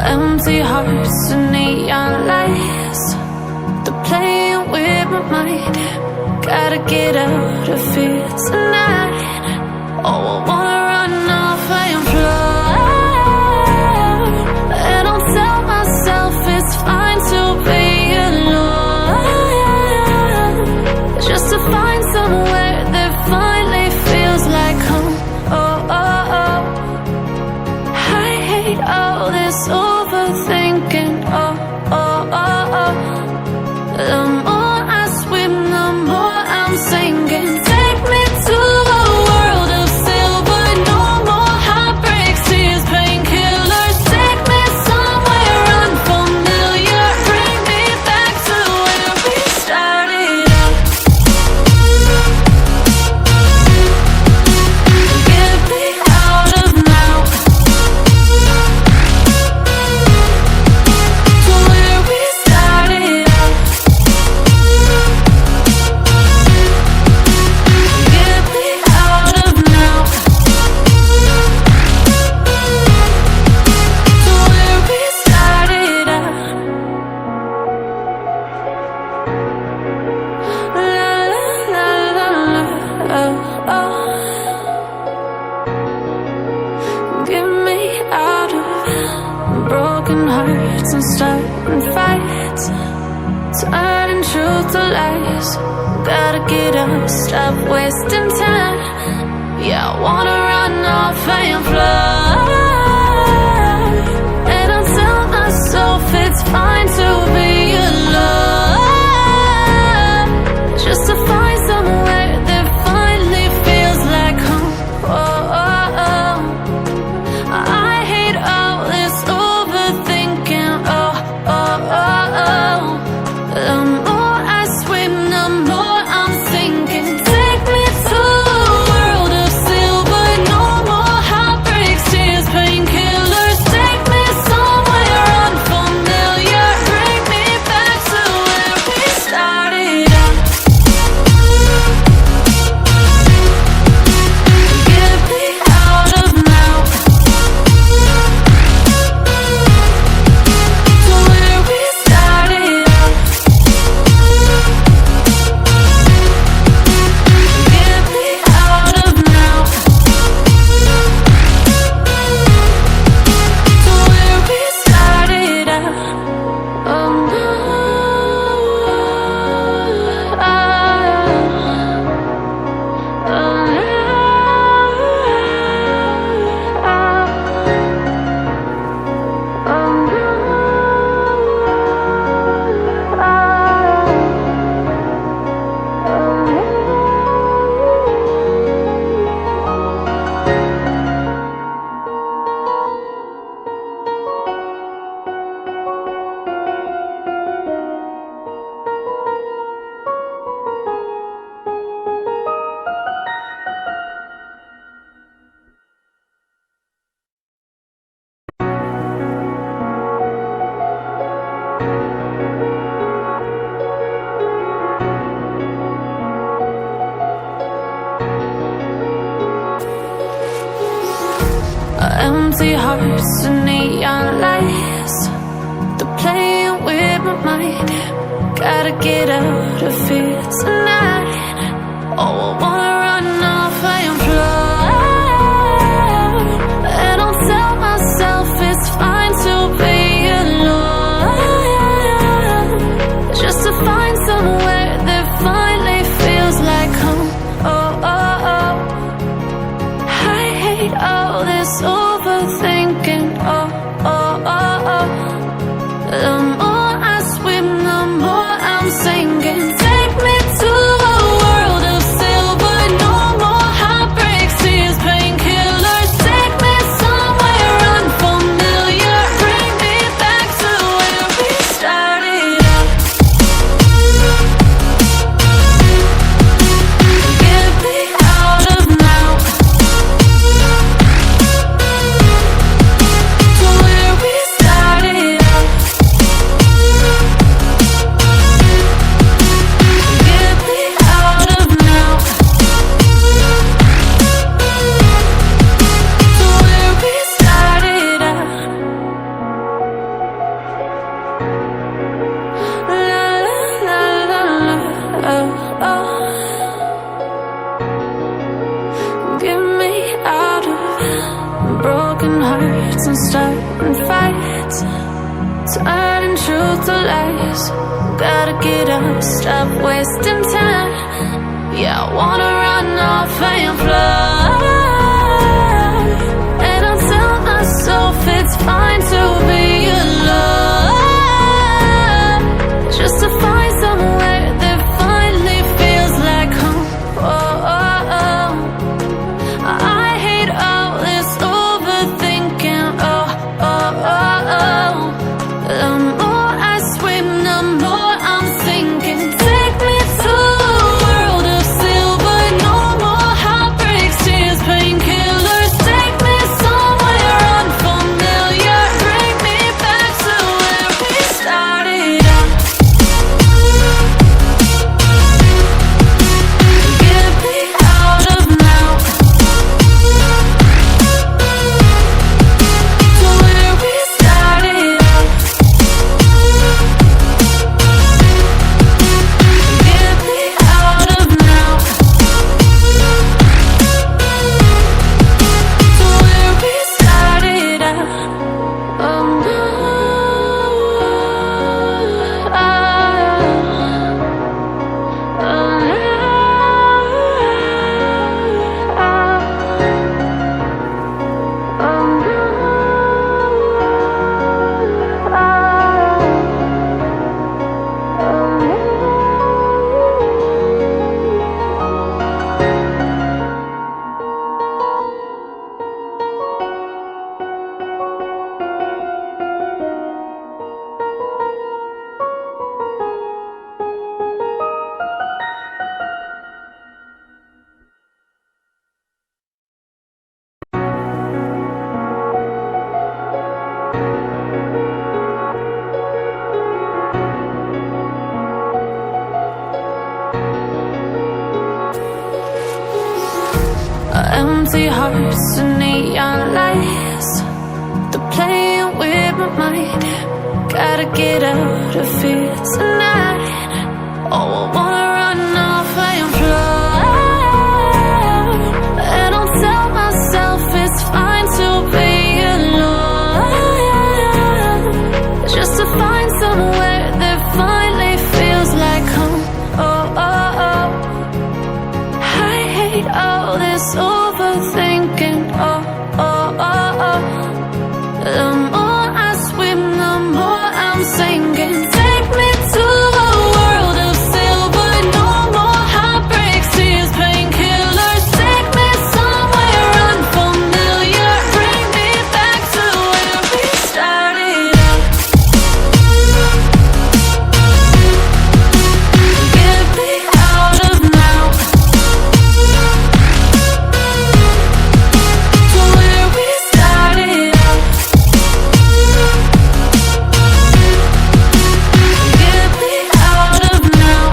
Empty hearts and neon lights, they're playing with my mind. Gotta get out of here tonight. Oh, I wanna run off and fly, and I'll tell myself it's fine to be alone, just to find somewhere that finally feels like home. Oh, oh, oh. I hate all this overthinking. Oh, oh, oh, oh. The more I swim, the more I'm sinking. Take me to a world of silver. No more heartbreaks, tears, painkillers. Take me somewhere unfamiliar. Bring me back to where we started out. Get me out of now, to where we started out. Get me out of now, to where we started out. La la la la la, oh, oh. Get me out of broken hearts and starting fights, turning truth to lies. Gotta get up, stop wasting time. Yeah, I wanna run off and fly, and I'll tell myself it's fine to be alone, just to find somewhere that finally feels like home. Oh, oh, oh. I hate all this overthinking. Oh, oh, oh, oh. The more I swim, the more I'm sinking. Take me to a world of silver. No more heartbreaks, tears, painkillers. Take me somewhere unfamiliar. Bring me back to where we started out. Get me out of now, to where we started out. Get me out of now, to where we started out. Oh no, oh empty hearts and neon lights, they're playing with my mind. Gotta get out of here tonight. Oh, I wanna run off and fly, and I'll tell myself it's fine to be alone, just to find somewhere that finally feels like home. Oh, oh, oh. I hate all this overthinking. Oh, oh, oh, oh. The more I swim, the more I'm sinking. Take me to a world of silver. broken hearts and starting fights, turning truth to lies. Gotta get up, stop wasting time. Yeah, I wanna run off and fly. And I'll tell myself it's fine to be alone, just to find somewhere that finally feels like home. Oh, oh, oh. I hate all this overthinking. Oh, oh, oh, oh. The more I swim, the more I'm sinking. Take me to a world of silver. No more heartbreaks, tears, painkillers. Take me somewhere unfamiliar. Bring me back to where we started out. Get me out of now, to where we started out. Get me out of now, to where we started out. Oh no, empty hearts and neon lights, they're playing with my mind. Gotta get out of here tonight. Oh, I wanna run off and fly. And I'll tell myself it's fine to be alone, just to find somewhere that finally feels like home. Oh, oh, oh. I hate all this overthinking. Oh, oh, oh, oh. The more I swim, the more I'm sinking. Take me to a world of silver. No more heartbreaks, tears, painkillers. Take me somewhere unfamiliar. Bring me back to where we started out. Get me out of now, to where we started out. Get me out of now,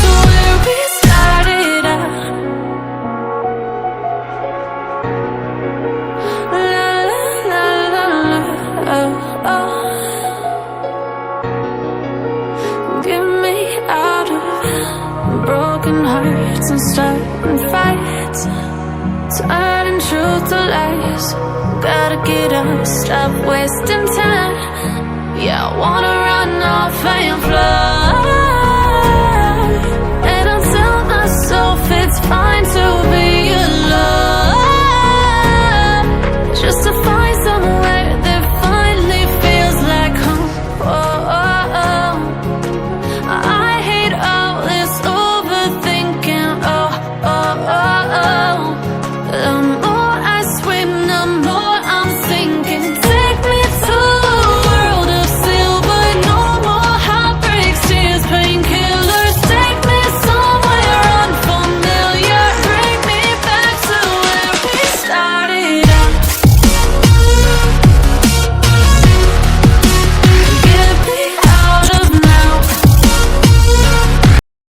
to where we started out. La la la la la, oh, oh. Get me out of broken hearts and starting fights, turning truth to lies. Gotta get up, stop wasting time. Yeah, I wanna run off and fly.